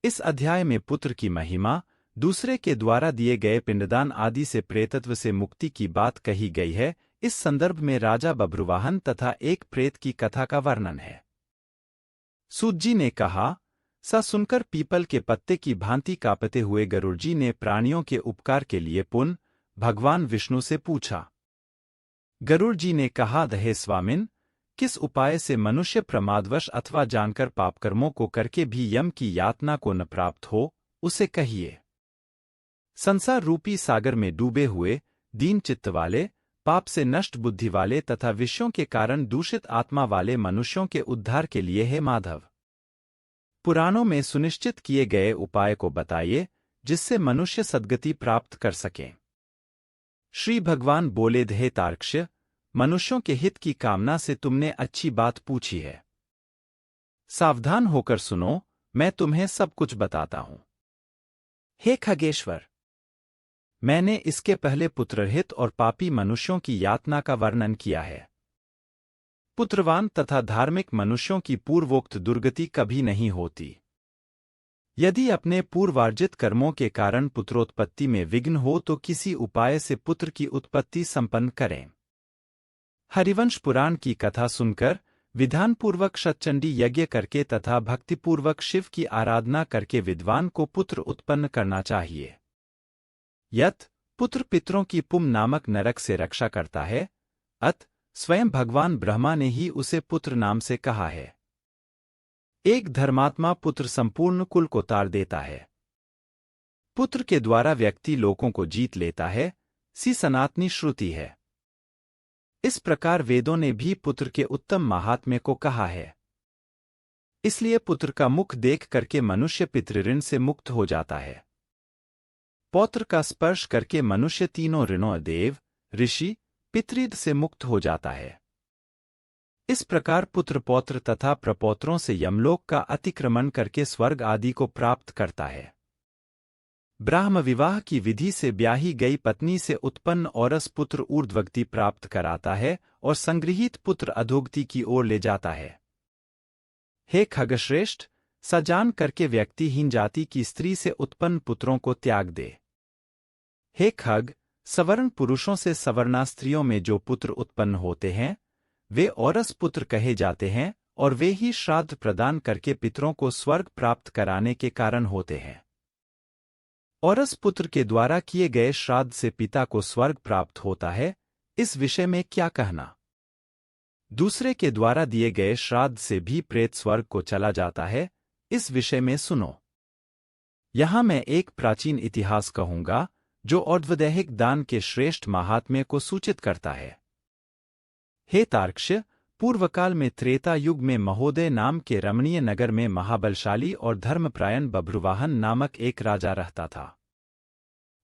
इस अध्याय में पुत्र की महिमा, दूसरे के द्वारा दिए गए पिंडदान आदि से प्रेतत्व से मुक्ति की बात कही गई है। इस संदर्भ में राजा बभ्रुवाहन तथा एक प्रेत की कथा का वर्णन है। सूत जी ने कहा, सा सुनकर पीपल के पत्ते की भांति कांपते हुए गरुड़ जी ने प्राणियों के उपकार के लिए पुनः भगवान विष्णु से पूछा। गरुड़ जी ने कहा, हे स्वामिन, किस उपाय से मनुष्य प्रमादवश अथवा जानकर पापकर्मों को करके भी यम की यातना को न प्राप्त हो, उसे कहिए। संसार रूपी सागर में डूबे हुए, दीन चित्त वाले, पाप से नष्ट बुद्धि वाले तथा विषयों के कारण दूषित आत्मा वाले मनुष्यों के उद्धार के लिए हे माधव, पुराणों में सुनिश्चित किए गए उपाय को बताइए, जिससे मनुष्य सद्गति प्राप्त कर सकें। श्री भगवान बोले, हे तार्क्ष्य, मनुष्यों के हित की कामना से तुमने अच्छी बात पूछी है। सावधान होकर सुनो, मैं तुम्हें सब कुछ बताता हूं। हे खगेश्वर, मैंने इसके पहले पुत्ररहित और पापी मनुष्यों की यातना का वर्णन किया है। पुत्रवान तथा धार्मिक मनुष्यों की पूर्वोक्त दुर्गति कभी नहीं होती। यदि अपने पूर्वार्जित कर्मों के कारण पुत्रोत्पत्ति में विघ्न हो तो किसी उपाय से पुत्र की उत्पत्ति संपन्न करें। हरिवंश पुराण की कथा सुनकर, विधानपूर्वक शतचंडी यज्ञ करके तथा भक्तिपूर्वक शिव की आराधना करके विद्वान को पुत्र उत्पन्न करना चाहिए। यत् पुत्र पितरों की पुम नामक नरक से रक्षा करता है, अत स्वयं भगवान ब्रह्मा ने ही उसे पुत्र नाम से कहा है। एक धर्मात्मा पुत्र संपूर्ण कुल को तार देता है। पुत्र के द्वारा व्यक्ति लोकों को जीत लेता है, सी सनातनी श्रुति है। इस प्रकार वेदों ने भी पुत्र के उत्तम महात्म्य को कहा है। इसलिए पुत्र का मुख देख करके मनुष्य पितृऋण से मुक्त हो जाता है। पौत्र का स्पर्श करके मनुष्य तीनों ऋणों देव, ऋषि, पितृद से मुक्त हो जाता है। इस प्रकार पुत्र पौत्र तथा प्रपौत्रों से यमलोक का अतिक्रमण करके स्वर्ग आदि को प्राप्त करता है। ब्राह्म विवाह की विधि से ब्याही गई पत्नी से उत्पन्न औरस पुत्र ऊर्ध्वगति प्राप्त कराता है और संगृहीत पुत्र अधोगति की ओर ले जाता है। हे खगश्रेष्ठ, सजान करके व्यक्तिहीन जाति की स्त्री से उत्पन्न पुत्रों को त्याग दे। हे खग, सवर्ण पुरुषों से सवर्णा स्त्रियों में जो पुत्र उत्पन्न होते हैं, वे औरस पुत्र कहे जाते हैं और वे ही श्राद्ध प्रदान करके पितरों को स्वर्ग प्राप्त कराने के कारण होते हैं। औरस पुत्र के द्वारा किए गए श्राद्ध से पिता को स्वर्ग प्राप्त होता है, इस विषय में क्या कहना। दूसरे के द्वारा दिए गए श्राद्ध से भी प्रेत स्वर्ग को चला जाता है, इस विषय में सुनो। यहां मैं एक प्राचीन इतिहास कहूंगा, जो और्ध्वदैहिक दान के श्रेष्ठ महात्म्य को सूचित करता है। हे तार्क्ष्य, पूर्वकाल में त्रेता युग में महोदय नाम के रमणीय नगर में महाबलशाली और धर्मपरायण बभ्रुवाहन नामक एक राजा रहता था।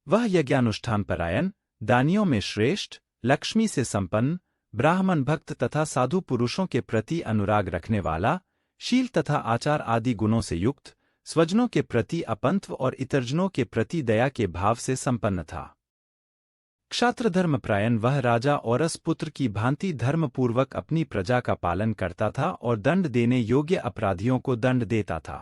वह यज्ञानुष्ठान परायण, दानियों में श्रेष्ठ, लक्ष्मी से संपन्न, ब्राह्मण भक्त तथा साधु पुरुषों के प्रति अनुराग रखने वाला, शील तथा आचार आदि गुणों से युक्त, स्वजनों के प्रति अपंत्व और इतरजनों के प्रति दया के भाव से संपन्न था। क्षात्र धर्मपरायण वह राजा औरस पुत्र की भांति धर्मपूर्वक अपनी प्रजा का पालन करता था और दंड देने योग्य अपराधियों को दंड देता था।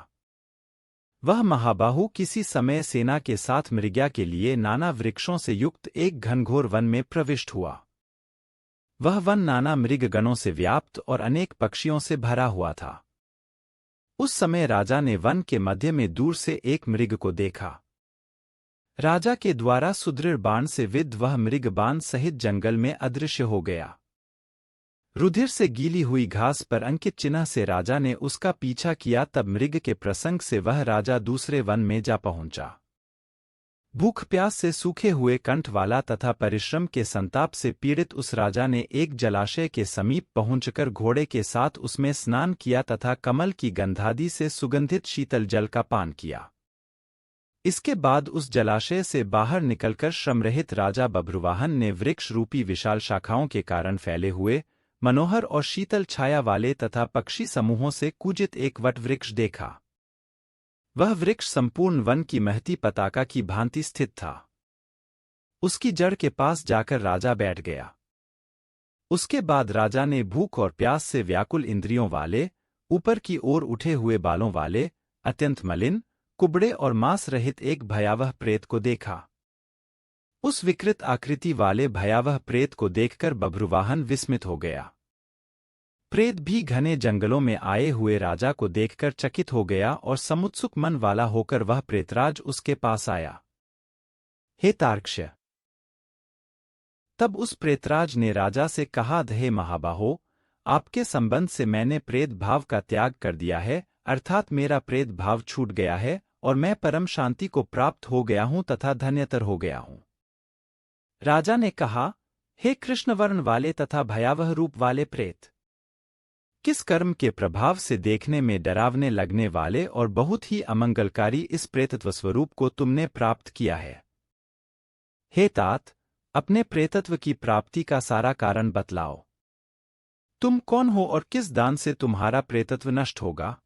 वह महाबाहु किसी समय सेना के साथ मृग्या के लिए नाना वृक्षों से युक्त एक घनघोर वन में प्रविष्ट हुआ। वह वन नाना मृगगणों से व्याप्त और अनेक पक्षियों से भरा हुआ था। उस समय राजा ने वन के मध्य में दूर से एक मृग को देखा। राजा के द्वारा सुदृढ़ बाण से विद्ध वह मृग बाण सहित जंगल में अदृश्य हो गया। रुधिर से गीली हुई घास पर अंकित चिन्ह से राजा ने उसका पीछा किया, तब मृग के प्रसंग से वह राजा दूसरे वन में जा पहुंचा। भूख प्यास से सूखे हुए कंठ वाला तथा परिश्रम के संताप से पीड़ित उस राजा ने एक जलाशय के समीप पहुंचकर घोड़े के साथ उसमें स्नान किया तथा कमल की गंधादि से सुगंधित शीतल जल का पान किया। इसके बाद उस जलाशय से बाहर निकलकर श्रमरहित राजा बभ्रुवाहन ने वृक्ष रूपी विशाल शाखाओं के कारण फैले हुए, मनोहर और शीतल छाया वाले तथा पक्षी समूहों से कूजित एक वट वृक्ष देखा। वह वृक्ष संपूर्ण वन की महती पताका की भांति स्थित था। उसकी जड़ के पास जाकर राजा बैठ गया। उसके बाद राजा ने भूख और प्यास से व्याकुल इंद्रियों वाले, ऊपर की ओर उठे हुए बालों वाले, अत्यंत मलिन, कुबड़े और मांस रहित एक भयावह प्रेत को देखा। उस विकृत आकृति वाले भयावह प्रेत को देखकर बभ्रुवाहन विस्मित हो गया। प्रेत भी घने जंगलों में आए हुए राजा को देखकर चकित हो गया और समुत्सुक मन वाला होकर वह प्रेतराज उसके पास आया। हे तार्क्ष्य! तब उस प्रेतराज ने राजा से कहा, हे महाबाहो, आपके संबंध से मैंने प्रेत भाव का त्याग कर दिया है, अर्थात मेरा प्रेत भाव छूट गया है और मैं परम शांति को प्राप्त हो गया हूं तथा धन्यतर हो गया हूं। राजा ने कहा, हे कृष्णवर्ण वाले तथा भयावह रूप वाले प्रेत! किस कर्म के प्रभाव से देखने में डरावने लगने वाले और बहुत ही अमंगलकारी इस प्रेतत्व स्वरूप को तुमने प्राप्त किया है? हे तात, अपने प्रेतत्व की प्राप्ति का सारा कारण बतलाओ। तुम कौन हो और किस दान से तुम्हारा प्रेतत्व नष्ट होगा?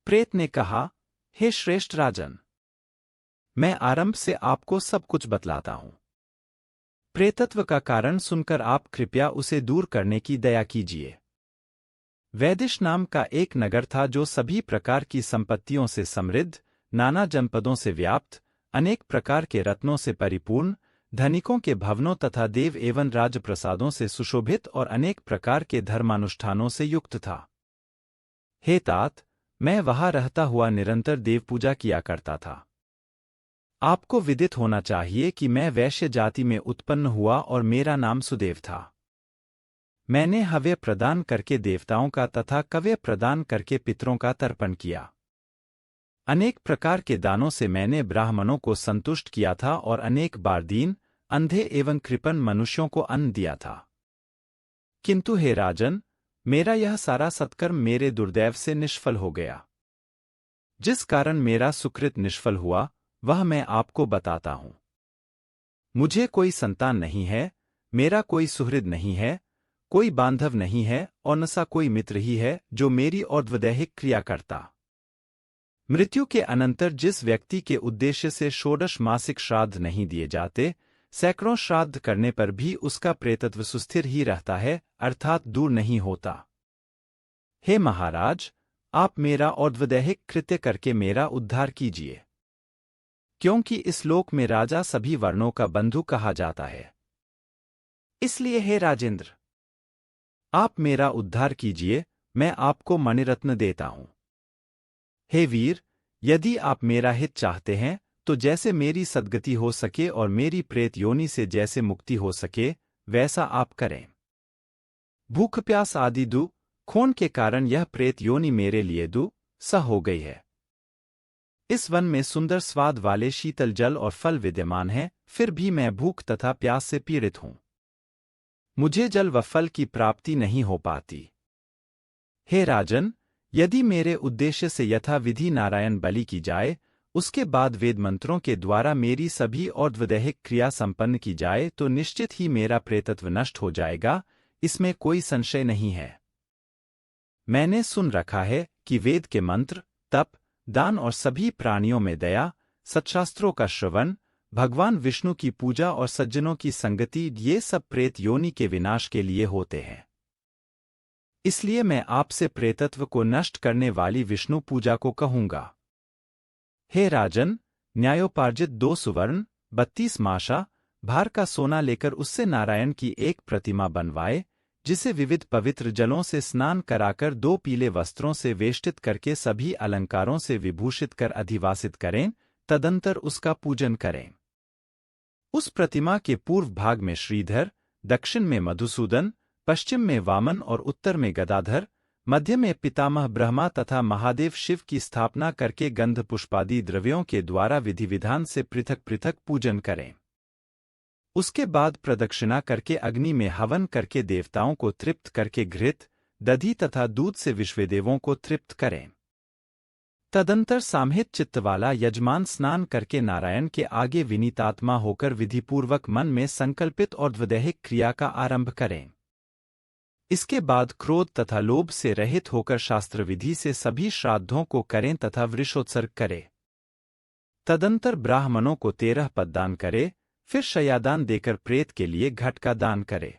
प्रेत ने कहा, हे श्रेष्ठ राजन, मैं आरंभ से आपको सब कुछ बतलाता हूं। प्रेतत्व का कारण सुनकर आप कृपया उसे दूर करने की दया कीजिए। वैदिश नाम का एक नगर था जो सभी प्रकार की संपत्तियों से समृद्ध, नाना जनपदों से व्याप्त, अनेक प्रकार के रत्नों से परिपूर्ण, धनिकों के भवनों तथा देव एवं राजप्रसादों से सुशोभित और अनेक प्रकार के धर्मानुष्ठानों से युक्त था। हे तात, मैं वहां रहता हुआ निरंतर देव पूजा किया करता था। आपको विदित होना चाहिए कि मैं वैश्य जाति में उत्पन्न हुआ और मेरा नाम सुदेव था। मैंने हव्य प्रदान करके देवताओं का तथा कव्य प्रदान करके पितरों का तर्पण किया। अनेक प्रकार के दानों से मैंने ब्राह्मणों को संतुष्ट किया था और अनेक बार दीन, अंधे एवं कृपण मनुष्यों को अन्न दिया था। किंतु हे राजन, मेरा यह सारा सत्कर्म मेरे दुर्दैव से निष्फल हो गया। जिस कारण मेरा सुकृत निष्फल हुआ, वह मैं आपको बताता हूं। मुझे कोई संतान नहीं है, मेरा कोई सुहृद नहीं है, कोई बांधव नहीं है और न सा कोई मित्र ही है जो मेरी और्ध्वदैहिक क्रिया करता। मृत्यु के अनंतर जिस व्यक्ति के उद्देश्य से षोडश मासिक श्राद्ध नहीं दिए जाते, सैकड़ों श्राद्ध करने पर भी उसका प्रेतत्व सुस्थिर ही रहता है, अर्थात दूर नहीं होता। हे महाराज, आप मेरा और्ध्वदैहिक कृत्य करके मेरा उद्धार कीजिए, क्योंकि इस लोक में राजा सभी वर्णों का बंधु कहा जाता है। इसलिए हे राजेंद्र, आप मेरा उद्धार कीजिए, मैं आपको मणिरत्न देता हूं। हे वीर, यदि आप मेरा हित चाहते हैं, तो जैसे मेरी सद्गति हो सके और मेरी प्रेत योनि से जैसे मुक्ति हो सके, वैसा आप करें। भूख प्यास आदि खून के कारण यह प्रेत योनि मेरे लिए सह हो गई है। इस वन में सुंदर स्वाद वाले शीतल जल और फल विद्यमान हैं, फिर भी मैं भूख तथा प्यास से पीड़ित हूं। मुझे जल व फल की प्राप्ति नहीं हो पाती। हे राजन, यदि मेरे उद्देश्य से यथाविधि नारायण बलि की जाए, उसके बाद वेद मंत्रों के द्वारा मेरी सभी और्ध्वदैहिक क्रिया संपन्न की जाए तो निश्चित ही मेरा प्रेतत्व नष्ट हो जाएगा, इसमें कोई संशय नहीं है। मैंने सुन रखा है कि वेद के मंत्र, तप, दान और सभी प्राणियों में दया, सत्शास्त्रों का श्रवण, भगवान विष्णु की पूजा और सज्जनों की संगति, ये सब प्रेत योनि के विनाश के लिए होते हैं। इसलिए मैं आपसे प्रेतत्व को नष्ट करने वाली विष्णु पूजा को कहूंगा। हे राजन, न्यायोपार्जित 2 सुवर्ण, 32 माशा, भार का सोना लेकर उससे नारायण की एक प्रतिमा बनवाए, जिसे विविध पवित्र जलों से स्नान कराकर 2 पीले वस्त्रों से वेष्टित करके सभी अलंकारों से विभूषित कर अधिवासित करें, तदंतर उसका पूजन करें। उस प्रतिमा के पूर्व भाग में श्रीधर, दक्षिण में मधुसूदन, पश्चिम में वामन और उत्तर में गदाधर, मध्य में पितामह ब्रह्मा तथा महादेव शिव की स्थापना करके गंध पुष्पादि द्रव्यों के द्वारा विधि विधान से पृथक पृथक पूजन करें। उसके बाद प्रदक्षिणा करके अग्नि में हवन करके देवताओं को तृप्त करके घृत, दधि तथा दूध से विश्वदेवों को तृप्त करें। तदंतर सामहित चित्त वाला यजमान स्नान करके नारायण के आगे विनीतात्मा होकर विधिपूर्वक मन में संकल्पित और्ध्वदैहिक क्रिया का आरंभ करें। इसके बाद क्रोध तथा लोभ से रहित होकर शास्त्र विधि से सभी श्राद्धों को करें तथा वृषोत्सर्ग करें। तदंतर ब्राह्मणों को 13 पद दान करे, फिर शयादान देकर प्रेत के लिए घट का दान करे।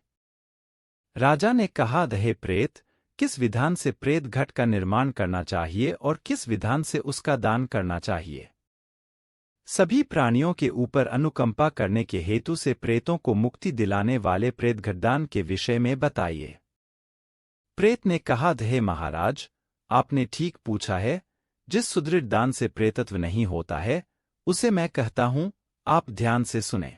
राजा ने कहा, हे प्रेत, किस विधान से प्रेत घट का निर्माण करना चाहिए और किस विधान से उसका दान करना चाहिए। सभी प्राणियों के ऊपर अनुकंपा करने के हेतु से प्रेतों को मुक्ति दिलाने वाले प्रेत घटदान के विषय में बताइए। प्रेत ने कहा, हे महाराज, आपने ठीक पूछा है। जिस सुदृढ़ दान से प्रेतत्व नहीं होता है उसे मैं कहता हूं, आप ध्यान से सुने।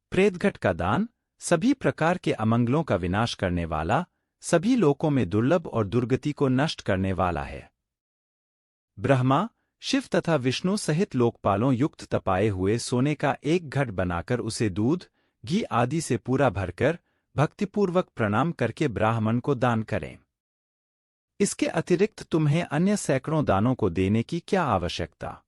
प्रेतघट का दान सभी प्रकार के अमंगलों का विनाश करने वाला, सभी लोकों में दुर्लभ और दुर्गति को नष्ट करने वाला है। ब्रह्मा, शिव तथा विष्णु सहित लोकपालों युक्त तपाए हुए सोने का एक घट बनाकर उसे दूध, घी आदि से पूरा भरकर भक्तिपूर्वक प्रणाम करके ब्राह्मण को दान करें। इसके अतिरिक्त तुम्हें अन्य सैकड़ों दानों को देने की क्या आवश्यकता।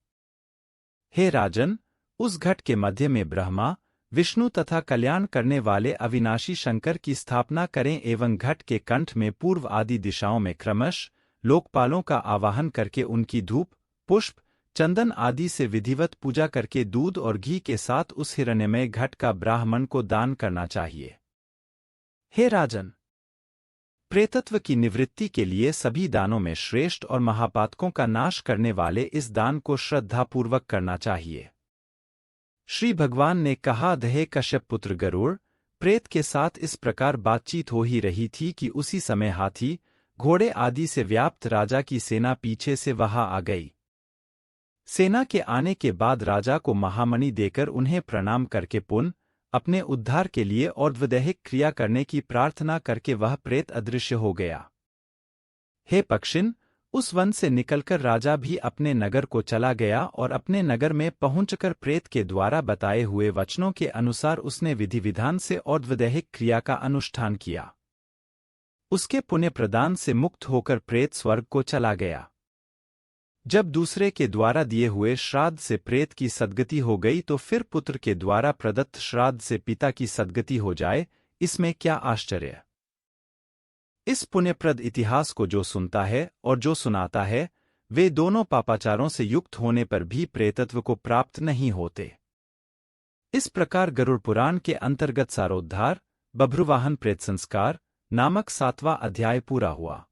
हे राजन, उस घट के मध्य में ब्रह्मा, विष्णु तथा कल्याण करने वाले अविनाशी शंकर की स्थापना करें एवं घट के कंठ में पूर्व आदि दिशाओं में क्रमश लोकपालों का आवाहन करके उनकी धूप, पुष्प, चंदन आदि से विधिवत पूजा करके दूध और घी के साथ उस हिरण्यमय घट का ब्राह्मण को दान करना चाहिए। हे राजन, प्रेतत्व की निवृत्ति के लिए सभी दानों में श्रेष्ठ और महापातकों का नाश करने वाले इस दान को श्रद्धापूर्वक करना चाहिए। श्री भगवान ने कहा, हे कश्यप पुत्र गरुड़, प्रेत के साथ इस प्रकार बातचीत हो ही रही थी कि उसी समय हाथी, घोड़े आदि से व्याप्त राजा की सेना पीछे से वहां आ गई। सेना के आने के बाद राजा को महामणि देकर उन्हें प्रणाम करके पुनः अपने उद्धार के और और्ध्वदैहिक क्रिया करने की प्रार्थना करके वह प्रेत अदृश्य हो गया। हे पक्षिन, उस वन से निकलकर राजा भी अपने नगर को चला गया और अपने नगर में पहुंचकर प्रेत के द्वारा बताए हुए वचनों के अनुसार उसने विधि विधान से और्ध्वदैहिक क्रिया का अनुष्ठान किया। उसके पुण्य प्रदान से मुक्त होकर प्रेत स्वर्ग को चला गया। जब दूसरे के द्वारा दिए हुए श्राद्ध से प्रेत की सद्गति हो गई तो फिर पुत्र के द्वारा प्रदत्त श्राद्ध से पिता की सद्गति हो जाए, इसमें क्या आश्चर्य। इस पुण्यप्रद इतिहास को जो सुनता है और जो सुनाता है, वे दोनों पापाचारों से युक्त होने पर भी प्रेतत्व को प्राप्त नहीं होते। इस प्रकार गरुड़ पुराण के अंतर्गत सारोद्धार, बभ्रुवाहन प्रेत संस्कार नामक 7वां अध्याय पूरा हुआ।